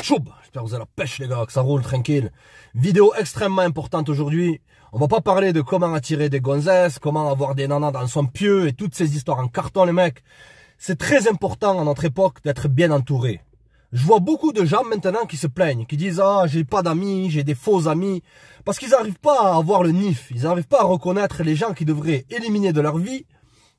Choub, j'espère que vous avez la pêche les gars, que ça roule tranquille. Vidéo extrêmement importante aujourd'hui. On va pas parler de comment attirer des gonzesses, comment avoir des nanas dans son pieu et toutes ces histoires en carton les mecs. C'est très important à notre époque d'être bien entouré. Je vois beaucoup de gens maintenant qui se plaignent, qui disent « Ah, j'ai pas d'amis, j'ai des faux amis ». Parce qu'ils n'arrivent pas à avoir le nif, ils n'arrivent pas à reconnaître les gens qui devraient éliminer de leur vie,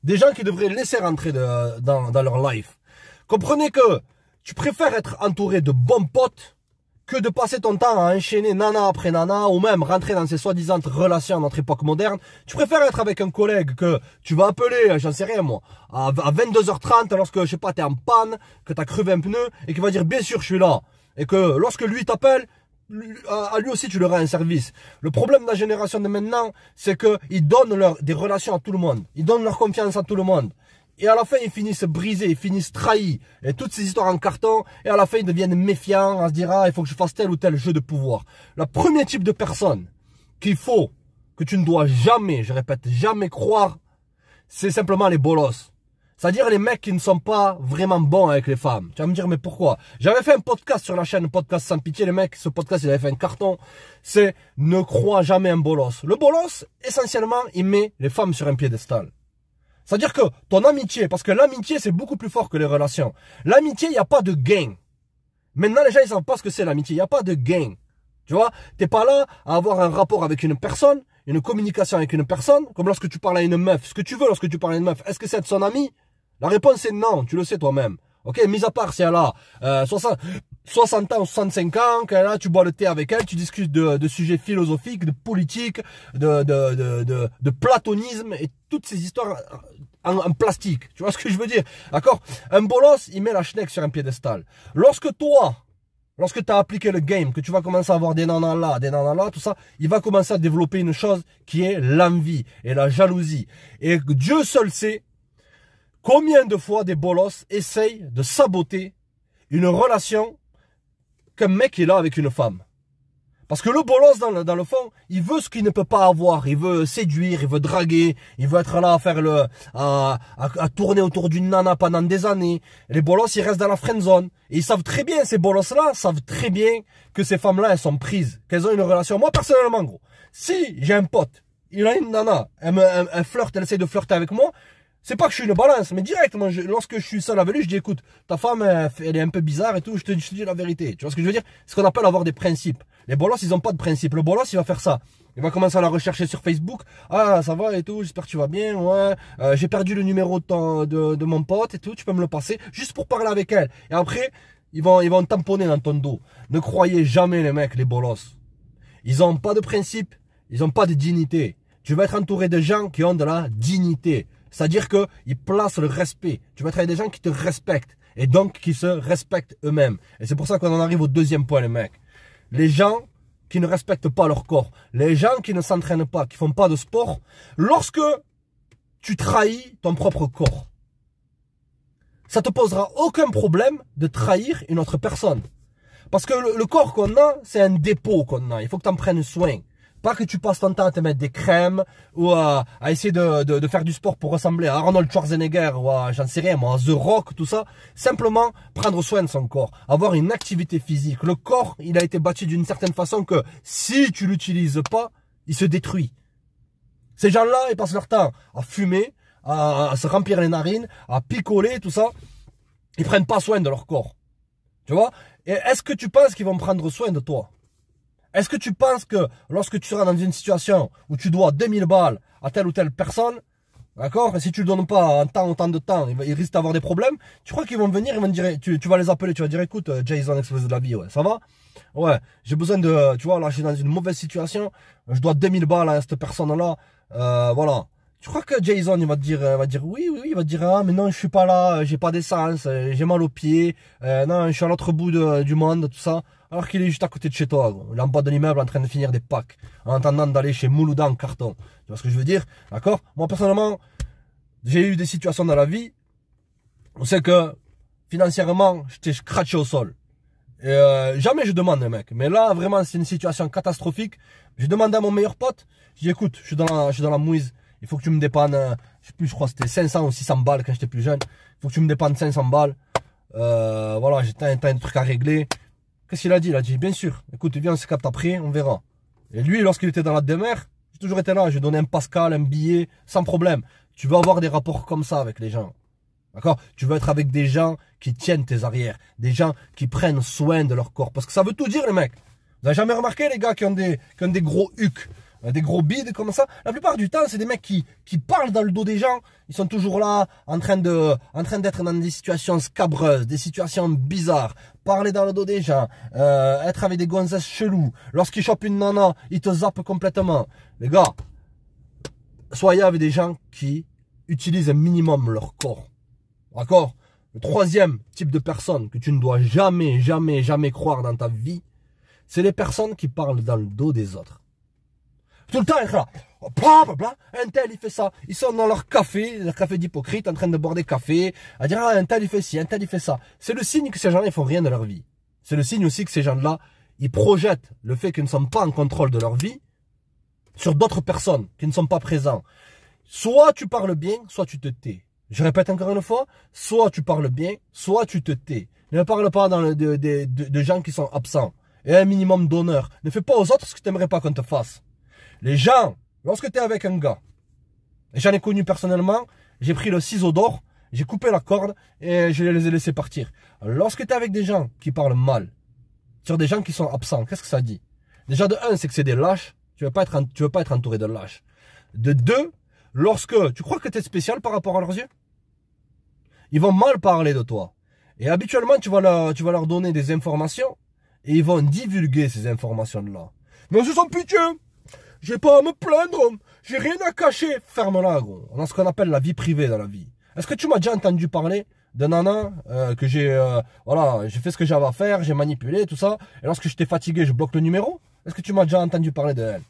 des gens qui devraient laisser rentrer dans leur life. Comprenez que tu préfères être entouré de bons potes que de passer ton temps à enchaîner nana après nana ou même rentrer dans ces soi-disant relations à notre époque moderne. Tu préfères être avec un collègue que tu vas appeler, j'en sais rien moi, à 22h30 lorsque, je sais pas, t'es en panne, que t'as crevé un pneu et qui va dire bien sûr je suis là. Et que lorsque lui t'appelle, à lui aussi tu lui rends un service. Le problème de la génération de maintenant, c'est qu'ils donnent des relations à tout le monde. Ils donnent leur confiance à tout le monde. Et à la fin, ils finissent brisés, ils finissent trahis. Et toutes ces histoires en carton. Et à la fin, ils deviennent méfiants. On se dira, il faut que je fasse tel ou tel jeu de pouvoir. Le premier type de personne que tu ne dois jamais, je répète, jamais croire, c'est simplement les bolos. C'est-à-dire les mecs qui ne sont pas vraiment bons avec les femmes. Tu vas me dire, mais pourquoi? J'avais fait un podcast sur la chaîne Podcast Sans Pitié. Les mecs, ce podcast, il avait fait un carton. C'est ne crois jamais un bolos. Le bolos, essentiellement, il met les femmes sur un piédestal. C'est-à-dire que ton amitié, parce que l'amitié c'est beaucoup plus fort que les relations. L'amitié, il n'y a pas de gain. Maintenant, les gens, ils savent pas ce que c'est l'amitié. Il n'y a pas de gain. Tu vois, t'es pas là à avoir un rapport avec une personne, une communication avec une personne, comme lorsque tu parles à une meuf. Ce que tu veux lorsque tu parles à une meuf, est-ce que c'est être son ami? La réponse est non, tu le sais toi-même. Ok, mis à part si elle a 60 ans ou 65 ans, qu'elle là, tu bois le thé avec elle, tu discutes de sujets philosophiques, de politique, de platonisme et toutes ces histoires en plastique. Tu vois ce que je veux dire? D'accord? Un bolos, il met la schneck sur un piédestal. Lorsque tu as appliqué le game, que tu vas commencer à avoir des nanas là, tout ça, il va commencer à développer une chose qui est l'envie et la jalousie. Et Dieu seul sait combien de fois des bolos essayent de saboter une relation qu'un mec est là avec une femme. Parce que le bolos, dans le fond, il veut ce qu'il ne peut pas avoir. Il veut séduire, il veut draguer, il veut être là à faire à tourner autour d'une nana pendant des années. Et les bolos, ils restent dans la friend zone. Et ils savent très bien, ces bolos-là, savent très bien que ces femmes-là, elles sont prises, qu'elles ont une relation. Moi, personnellement, gros, si j'ai un pote, il a une nana, elle flirte, elle essaie de flirter avec moi, c'est pas que je suis une balance, mais directement, lorsque je suis seul avec lui, je dis écoute, ta femme, elle est un peu bizarre et tout, je te dis la vérité. Tu vois ce que je veux dire? C'est ce qu'on appelle avoir des principes. Les bolos, ils ont pas de principe. Le bolos, il va faire ça. Il va commencer à la rechercher sur Facebook. Ah, ça va et tout, j'espère que tu vas bien, ouais. J'ai perdu le numéro de mon pote et tout, tu peux me le passer, juste pour parler avec elle. Et après, ils vont tamponner dans ton dos. Ne croyez jamais les mecs, les bolos. Ils ont pas de principe, ils ont pas de dignité. Tu vas être entouré de gens qui ont de la dignité. C'est-à-dire qu'ils placent le respect. Tu vas être avec des gens qui te respectent. Et donc qui se respectent eux-mêmes. Et c'est pour ça qu'on en arrive au deuxième point, les mecs. Les gens qui ne respectent pas leur corps. Les gens qui ne s'entraînent pas, qui font pas de sport. Lorsque tu trahis ton propre corps, ça te posera aucun problème de trahir une autre personne. Parce que le corps qu'on a, c'est un dépôt qu'on a. Il faut que tu en prennes soin. Pas que tu passes ton temps à te mettre des crèmes ou à essayer de faire du sport pour ressembler à Arnold Schwarzenegger ou à, j'en sais rien, moi, à The Rock, tout ça. Simplement, prendre soin de son corps. Avoir une activité physique. Le corps, il a été bâti d'une certaine façon que si tu l'utilises pas, il se détruit. Ces gens-là, ils passent leur temps à fumer, à se remplir les narines, à picoler, tout ça. Ils prennent pas soin de leur corps. Tu vois? Et est-ce que tu penses qu'ils vont prendre soin de toi? Est-ce que tu penses que lorsque tu seras dans une situation où tu dois 2000 balles à telle ou telle personne, d'accord, et si tu ne le donnes pas en temps de temps, il risque d'avoir des problèmes, tu crois qu'ils vont venir, ils vont dire, tu vas les appeler, tu vas dire, écoute, Jason, explosé de la vie, ouais, ça va? Ouais, j'ai besoin de, tu vois, là, je suis dans une mauvaise situation, je dois 2000 balles à cette personne-là, voilà. Tu crois que Jason, il va te dire oui, il va te dire, ah, mais non, je suis pas là, j'ai pas d'essence, j'ai mal aux pieds, non, je suis à l'autre bout du monde, tout ça. Alors qu'il est juste à côté de chez toi, gros. Il est en bas de l'immeuble en train de finir des packs, en attendant d'aller chez Moulouda en carton. Tu vois ce que je veux dire? D'accord? Moi, personnellement, j'ai eu des situations dans la vie, on sait que, financièrement, j'étais craché au sol. Et jamais je demande, les mecs. Mais là, vraiment, c'est une situation catastrophique. J'ai demandé à mon meilleur pote, je dis, écoute, je suis dans la mouise. Il faut que tu me dépannes, je sais plus, je crois que c'était 500 ou 600 balles quand j'étais plus jeune. Il faut que tu me dépannes 500 balles. Voilà, j'ai un truc à régler. Qu'est-ce qu'il a dit? Il a dit, bien sûr, écoute, viens, on se capte après, on verra. Et lui, lorsqu'il était dans la demeure, j'ai toujours été là, j'ai donné un Pascal, un billet, sans problème. Tu veux avoir des rapports comme ça avec les gens. D'accord? Tu veux être avec des gens qui tiennent tes arrières, des gens qui prennent soin de leur corps. Parce que ça veut tout dire, les mecs. Vous avez jamais remarqué, les gars, qui ont des gros hucs, des gros bides comme ça? La plupart du temps, c'est des mecs qui parlent dans le dos des gens. Ils sont toujours là, en train d'être dans des situations scabreuses, des situations bizarres. Parler dans le dos des gens, être avec des gonzesses chelous. Lorsqu'ils chopent une nana, ils te zappent complètement. Les gars, soyez avec des gens qui utilisent un minimum leur corps. D'accord? Le troisième type de personne que tu ne dois jamais, jamais, jamais croire dans ta vie, c'est les personnes qui parlent dans le dos des autres. Tout le temps, ils sont là, bla bla bla, un tel il fait ça. Ils sont dans leur café d'hypocrite, en train de boire des cafés, à dire, ah, un tel il fait ci, un tel il fait ça. C'est le signe que ces gens-là, ils font rien de leur vie. C'est le signe aussi que ces gens-là, ils projettent le fait qu'ils ne sont pas en contrôle de leur vie sur d'autres personnes qui ne sont pas présents. Soit tu parles bien, soit tu te tais. Je répète encore une fois, soit tu parles bien, soit tu te tais. Ne parle pas de gens qui sont absents. Et un minimum d'honneur. Ne fais pas aux autres ce que tu n'aimerais pas qu'on te fasse. Les gens, lorsque tu es avec un gars, et j'en ai connu personnellement, j'ai pris le ciseau d'or, j'ai coupé la corde et je les ai laissés partir. Lorsque tu es avec des gens qui parlent mal, sur des gens qui sont absents, qu'est-ce que ça dit? Déjà de un, c'est que c'est des lâches. Tu veux pas être entouré de lâches. De deux, lorsque tu crois que tu es spécial par rapport à leurs yeux, ils vont mal parler de toi. Et habituellement, tu vas leur donner des informations et ils vont divulguer ces informations-là. Mais c'est sans pitié. J'ai pas à me plaindre. J'ai rien à cacher. Ferme-la, gros. On a ce qu'on appelle la vie privée dans la vie. Est-ce que tu m'as déjà entendu parler de nana que j'ai fait ce que j'avais à faire, j'ai manipulé, tout ça. Et lorsque j'étais fatigué, je bloque le numéro. Est-ce que tu m'as déjà entendu parler de elle?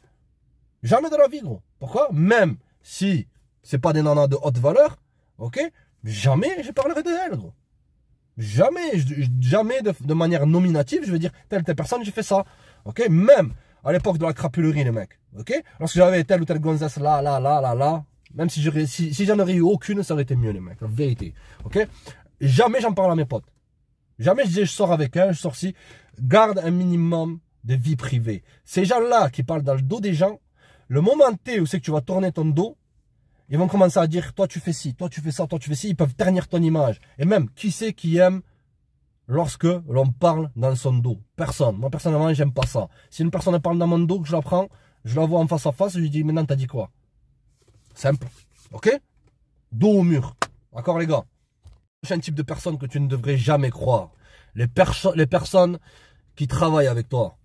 Jamais de la vie, gros. Pourquoi? Même si c'est pas des nanas de haute valeur, ok? Jamais je parlerai de elle, gros. Jamais de manière nominative, je vais dire telle personne, j'ai fait ça. Ok? Même à l'époque de la crapulerie, les mecs. Ok? Lorsque j'avais telle ou telle gonzesse là. Même si j'en aurais eu aucune, ça aurait été mieux, les mecs. La vérité. Ok? Jamais j'en parle à mes potes. Jamais je dis je sors avec un, je sors ci. Garde un minimum de vie privée. Ces gens-là qui parlent dans le dos des gens, le moment T où c'est que tu vas tourner ton dos, ils vont commencer à dire, toi tu fais ci, toi tu fais ça, toi tu fais ci. Ils peuvent ternir ton image. Et même, qui c'est qui aime lorsque l'on parle dans son dos? Personne. Moi personnellement, j'aime pas ça. Si une personne parle dans mon dos, que je la prends, je la vois en face à face, je lui dis, maintenant t'as dit quoi? Simple. Ok? Dos au mur. D'accord les gars? C'est un type de personne que tu ne devrais jamais croire. Les personnes qui travaillent avec toi.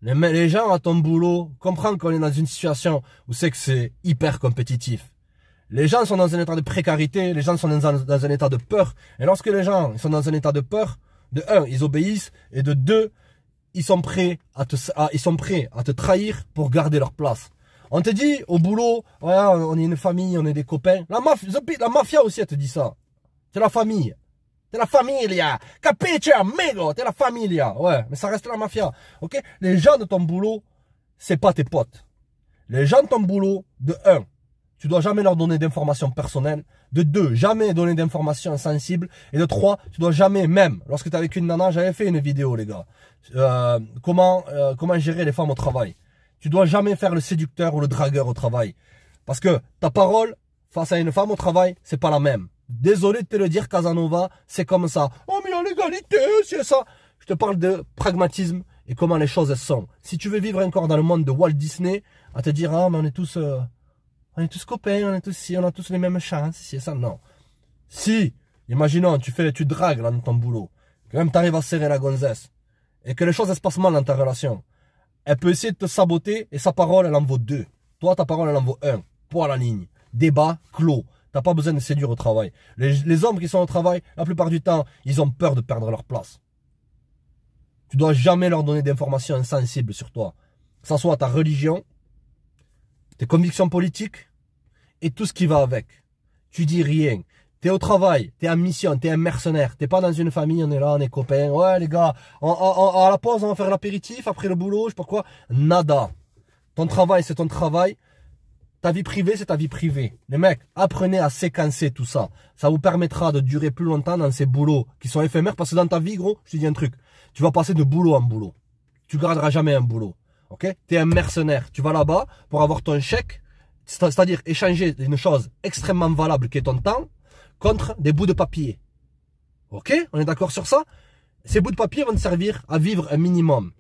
Les gens à ton boulot, comprends qu'on est dans une situation où c'est que c'est hyper compétitif. Les gens sont dans un état de précarité, les gens sont dans un état de peur. Et lorsque les gens sont dans un état de peur, de un, ils obéissent, et de deux, ils sont prêts à te trahir pour garder leur place. On te dit au boulot, ouais, on est une famille, on est des copains. La mafia aussi, elle te dit ça. C'est la famille. C'est la familia. Capiche, amigo? C'est la familia. Ouais, mais ça reste la mafia. Ok? Les gens de ton boulot, c'est pas tes potes. Les gens de ton boulot, de un, tu dois jamais leur donner d'informations personnelles. De deux, jamais donner d'informations sensibles. Et de trois, tu dois jamais, même lorsque tu es avec une nana, j'avais fait une vidéo, les gars. Comment gérer les femmes au travail. Tu dois jamais faire le séducteur ou le dragueur au travail. Parce que ta parole face à une femme au travail, c'est pas la même. Désolé de te le dire, Casanova, c'est comme ça. Oh, mais en l'égalité, c'est ça. Je te parle de pragmatisme et comment les choses sont. Si tu veux vivre encore dans le monde de Walt Disney, à te dire, ah, mais on est tous copains, on a tous les mêmes chances, c'est ça, non. Si, imaginons, tu dragues là dans ton boulot, que même tu arrives à serrer la gonzesse, et que les choses se passent mal dans ta relation, elle peut essayer de te saboter, et sa parole, elle en vaut 2. Toi, ta parole, elle en vaut 1. Point à la ligne. Débat clos. T'as pas besoin de séduire au travail. Les hommes qui sont au travail, la plupart du temps, ils ont peur de perdre leur place. Tu dois jamais leur donner d'informations insensibles sur toi. Que ce soit ta religion, tes convictions politiques et tout ce qui va avec. Tu dis rien. T'es au travail, t'es en mission, t'es un mercenaire. T'es pas dans une famille, on est là, on est copains. Ouais les gars, à la pause on va faire l'apéritif, après le boulot, je sais pas quoi. Nada. Ton travail c'est ton travail. Ta vie privée, c'est ta vie privée. Les mecs, apprenez à séquencer tout ça. Ça vous permettra de durer plus longtemps dans ces boulots qui sont éphémères. Parce que dans ta vie, gros, je te dis un truc. Tu vas passer de boulot en boulot. Tu garderas jamais un boulot. Ok? T'es un mercenaire. Tu vas là-bas pour avoir ton chèque. C'est-à-dire échanger une chose extrêmement valable qui est ton temps contre des bouts de papier. Ok? On est d'accord sur ça? Ces bouts de papier vont te servir à vivre un minimum.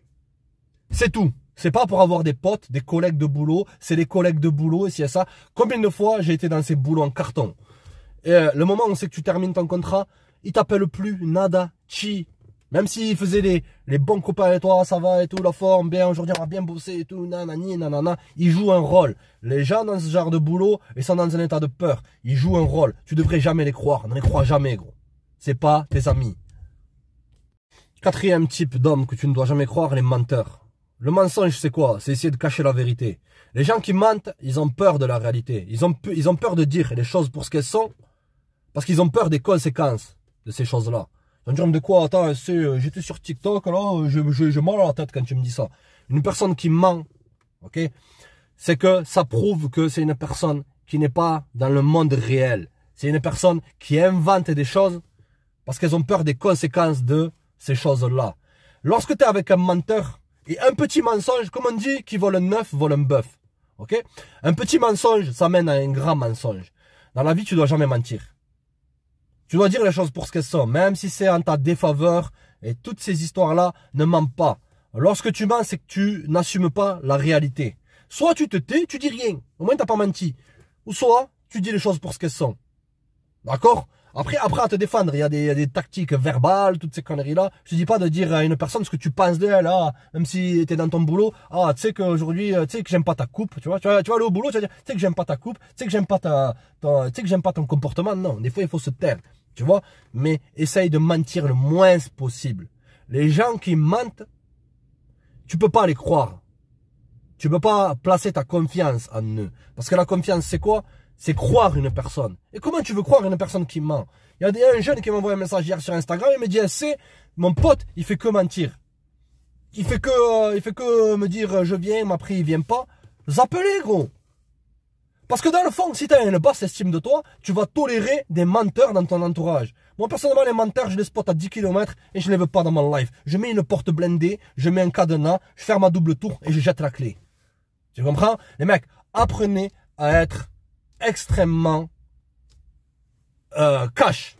C'est tout. C'est pas pour avoir des potes, des collègues de boulot. C'est des collègues de boulot et c'est ça. Combien de fois j'ai été dans ces boulots en carton? Et le moment où c'est que tu termines ton contrat, ils t'appellent plus, nada, chi. Même s'ils faisaient les bons copains avec toi, ça va et tout, la forme, bien, aujourd'hui on va bien bosser et tout, nanani, nanana. Ils jouent un rôle. Les gens dans ce genre de boulot, ils sont dans un état de peur. Ils jouent un rôle. Tu devrais jamais les croire. Ne les crois jamais, gros. C'est pas tes amis. Quatrième type d'homme que tu ne dois jamais croire, les menteurs. Le mensonge, c'est quoi? C'est essayer de cacher la vérité. Les gens qui mentent, ils ont peur de la réalité. Ils ont peur de dire les choses pour ce qu'elles sont, parce qu'ils ont peur des conséquences de ces choses-là. Ils vont dire de quoi? Attends, j'étais sur TikTok, là, j'ai mal à la tête quand tu me dis ça. Une personne qui ment, ok, c'est que ça prouve que c'est une personne qui n'est pas dans le monde réel. C'est une personne qui invente des choses parce qu'elles ont peur des conséquences de ces choses-là. Lorsque tu es avec un menteur, et un petit mensonge, comme on dit, qui vole un œuf, vole un bœuf. Ok? Un petit mensonge, ça mène à un grand mensonge. Dans la vie, tu dois jamais mentir. Tu dois dire les choses pour ce qu'elles sont, même si c'est en ta défaveur. Et toutes ces histoires-là, ne mentent pas. Lorsque tu mens, c'est que tu n'assumes pas la réalité. Soit tu te tais, tu dis rien. Au moins, tu n'as pas menti. Ou soit, tu dis les choses pour ce qu'elles sont. D'accord? Après, à te défendre, il y a des tactiques verbales, toutes ces conneries-là. Je te dis pas de dire à une personne ce que tu penses d'elle, même si tu es dans ton boulot. Ah, tu sais qu'aujourd'hui, tu sais que j'aime pas ta coupe, tu vas aller au boulot, tu vas dire, tu sais que j'aime pas ta coupe, tu sais que j'aime pas tu sais que j'aime pas ton comportement. Non, des fois, il faut se taire, tu vois. Mais essaye de mentir le moins possible. Les gens qui mentent, tu peux pas les croire. Tu peux pas placer ta confiance en eux. Parce que la confiance, c'est quoi? C'est croire une personne. Et comment tu veux croire une personne qui ment? Il y a un jeune qui m'a envoyé un message hier sur Instagram, il me dit, c'est mon pote, il fait que mentir. Il fait que me dire, je viens, mais après il vient pas. Zappelez, gros. Parce que dans le fond, si tu as une basse estime de toi, tu vas tolérer des menteurs dans ton entourage. Moi, personnellement, les menteurs, je les spot à 10 km et je les veux pas dans mon life. Je mets une porte blindée, je mets un cadenas, je ferme ma double tour et je jette la clé. Tu comprends? Les mecs, apprenez à être extrêmement cash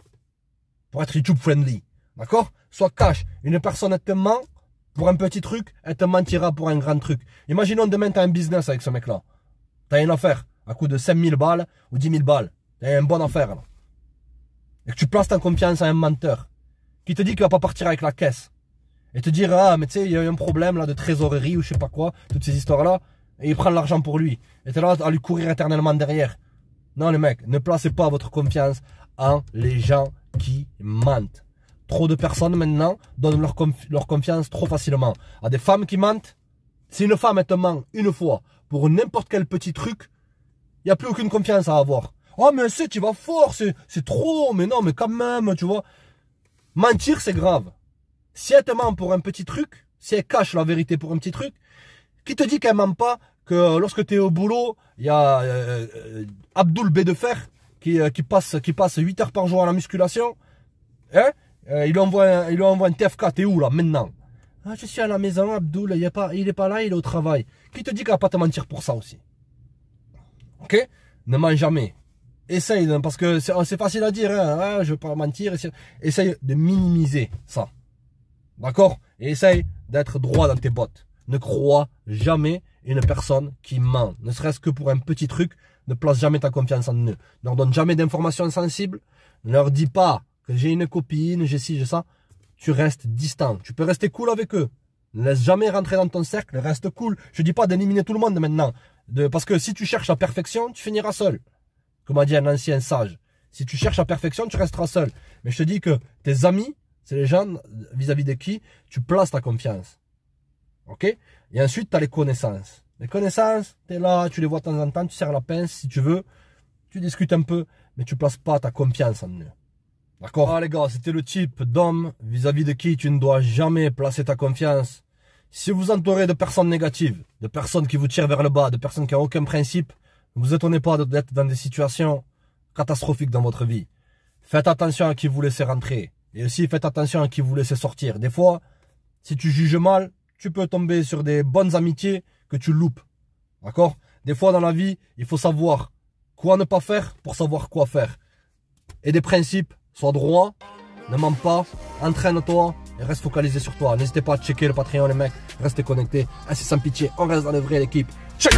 pour être YouTube friendly, d'accord? Soit cash. Une personne elle te ment pour un petit truc, elle te mentira pour un grand truc. Imaginons demain tu as un business avec ce mec là, tu as une affaire à coût de 5000 balles ou 10 000 balles, tu as une bonne affaire là, et que tu places ta confiance à un menteur qui te dit qu'il va pas partir avec la caisse et te dire, ah mais tu sais il y a eu un problème là de trésorerie ou je sais pas quoi, toutes ces histoires là, et il prend l'argent pour lui et tu es là à lui courir éternellement derrière. Non les mecs, ne placez pas votre confiance en les gens qui mentent. Trop de personnes maintenant donnent leur confiance trop facilement à des femmes qui mentent. Si une femme elle te ment une fois pour n'importe quel petit truc, il n'y a plus aucune confiance à avoir. Oh mais c'est, tu vas fort, c'est trop, mais non mais quand même, tu vois. Mentir c'est grave. Si elle te ment pour un petit truc, si elle cache la vérité pour un petit truc, qui te dit qu'elle ment pas, que lorsque tu es au boulot, il y a Abdul B de Fer qui passe 8 heures par jour à la musculation. Hein? Il lui envoie un TFK, t'es où là maintenant? Ah, je suis à la maison, Abdul, il est pas là, il est au travail. Qui te dit qu'elle va pas te mentir pour ça aussi? Ok? Ne mens jamais. Essaye, parce que c'est facile à dire, hein, je veux pas mentir. Essaye de minimiser ça. D'accord? Et essaye d'être droit dans tes bottes. Ne crois jamais une personne qui ment. Ne serait-ce que pour un petit truc, ne place jamais ta confiance en eux. Ne leur donne jamais d'informations sensibles. Ne leur dis pas que j'ai une copine, j'ai ci, j'ai ça. Tu restes distant. Tu peux rester cool avec eux. Ne laisse jamais rentrer dans ton cercle, reste cool. Je dis pas d'éliminer tout le monde maintenant. Parce que si tu cherches la perfection, tu finiras seul. Comme a dit un ancien sage. Si tu cherches la perfection, tu resteras seul. Mais je te dis que tes amis, c'est les gens vis-à-vis de qui tu places ta confiance. Ok? Et ensuite, tu as les connaissances. Les connaissances, tu es là, tu les vois de temps en temps, tu serres la pince si tu veux. Tu discutes un peu, mais tu places pas ta confiance en eux. D'accord? Ah les gars, c'était le type d'homme vis-à-vis de qui tu ne dois jamais placer ta confiance. Si vous entourez de personnes négatives, de personnes qui vous tirent vers le bas, de personnes qui n'ont aucun principe, Ne vous étonnez pas d'être dans des situations catastrophiques dans votre vie. Faites attention à qui vous laissez rentrer. Et aussi, faites attention à qui vous laissez sortir. Des fois, si tu juges mal, tu peux tomber sur des bonnes amitiés que tu loupes. D'accord? Des fois, dans la vie, il faut savoir quoi ne pas faire pour savoir quoi faire. Et des principes, sois droit, ne mens pas, entraîne-toi et reste focalisé sur toi. N'hésitez pas à checker le Patreon, les mecs. Restez connectés. Ainsi sans pitié, on reste dans le vrai, l'équipe. Check!